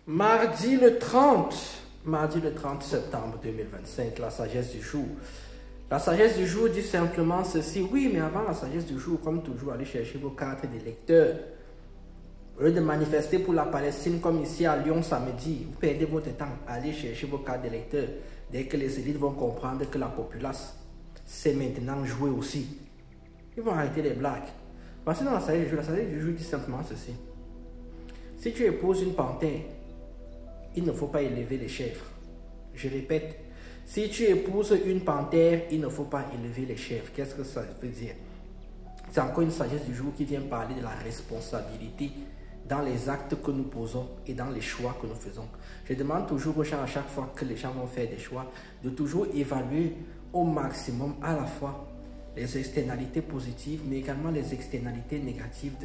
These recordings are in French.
Mardi le 30 septembre 2025, la sagesse du jour. La sagesse du jour dit simplement ceci. Oui, mais avant la sagesse du jour, comme toujours, allez chercher vos cartes d'électeurs. Au lieu de manifester pour la Palestine comme ici à Lyon samedi, vous perdez votre temps. Allez chercher vos cartes d'électeurs. Dès que les élites vont comprendre que la populace, c'est maintenant jouer aussi. Ils vont arrêter les blagues. Voici dans la sagesse du jour dit simplement ceci. Si tu épouses une panthère, il ne faut pas élever les chèvres. Je répète, si tu épouses une panthère, il ne faut pas élever les chèvres. Qu'est-ce que ça veut dire? C'est encore une sagesse du jour qui vient parler de la responsabilité dans les actes que nous posons et dans les choix que nous faisons. Je demande toujours aux gens, à chaque fois que les gens vont faire des choix, de toujours évaluer au maximum à la fois les externalités positives, mais également les externalités négatives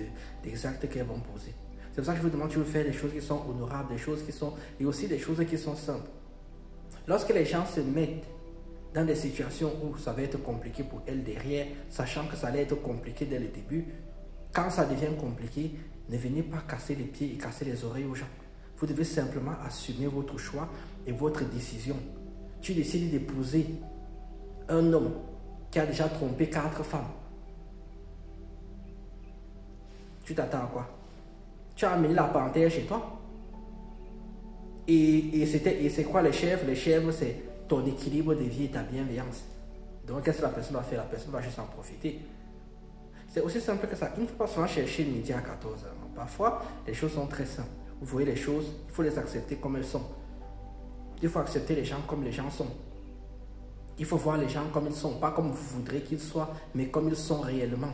des actes qu'elles vont poser. C'est pour ça que je vous demande de faire des choses qui sont honorables, des choses qui sont, et aussi des choses qui sont simples. Lorsque les gens se mettent dans des situations où ça va être compliqué pour elles derrière, sachant que ça allait être compliqué dès le début, quand ça devient compliqué, ne venez pas casser les pieds et casser les oreilles aux gens. Vous devez simplement assumer votre choix et votre décision. Tu décides d'épouser un homme qui a déjà trompé 4 femmes. Tu t'attends à quoi? Tu as amené la panthère chez toi. Et c'est quoi les chèvres? Les chèvres, c'est ton équilibre de vie et ta bienveillance. Donc, qu'est-ce que la personne va faire? La personne va juste en profiter. C'est aussi simple que ça. Il ne faut pas souvent chercher le midi à 14h. Parfois, les choses sont très simples. Vous voyez les choses, il faut les accepter comme elles sont. Il faut accepter les gens comme les gens sont. Il faut voir les gens comme ils sont. Pas comme vous voudrez qu'ils soient, mais comme ils sont réellement.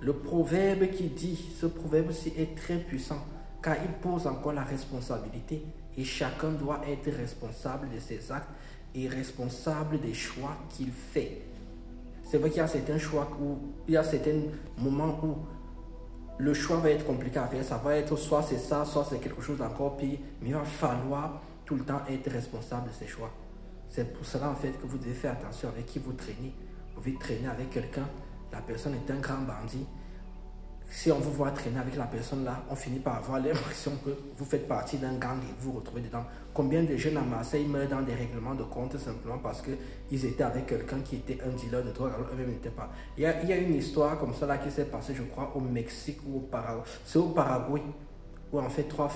Le proverbe qui dit, ce proverbe-ci est très puissant, car il pose encore la responsabilité et chacun doit être responsable de ses actes et responsable des choix qu'il fait. C'est vrai qu'il y a certains choix où, il y a certains moments où le choix va être compliqué à faire. Ça va être soit c'est ça, soit c'est quelque chose d'encore pire, mais il va falloir tout le temps être responsable de ses choix. C'est pour cela en fait que vous devez faire attention avec qui vous traînez. Vous pouvez traîner avec quelqu'un, la personne est un grand bandit. Si on vous voit traîner avec la personne là, on finit par avoir l'impression que vous faites partie d'un gang et vous vous retrouvez dedans. Combien de jeunes à Marseille meurent dans des règlements de compte simplement parce qu'ils étaient avec quelqu'un qui était un dealer de drogue alors eux-mêmes n'étaient pas. Il y a une histoire comme ça là qui s'est passée, je crois, au Mexique ou au Paraguay. C'est au Paraguay où en fait 3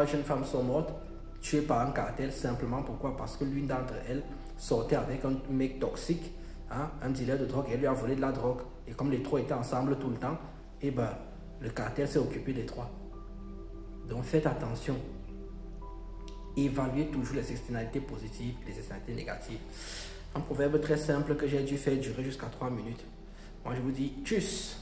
jeunes femmes sont mortes, tuées par un cartel simplement pourquoi? Parce que l'une d'entre elles sortait avec un mec toxique, hein, un dealer de drogue, et elle lui a volé de la drogue. Et comme les 3 étaient ensemble tout le temps, et ben, le cartel s'est occupé des 3. Donc faites attention. Évaluez toujours les externalités positives et les externalités négatives. Un proverbe très simple que j'ai dû faire durer jusqu'à 3 minutes. Moi je vous dis tchuss.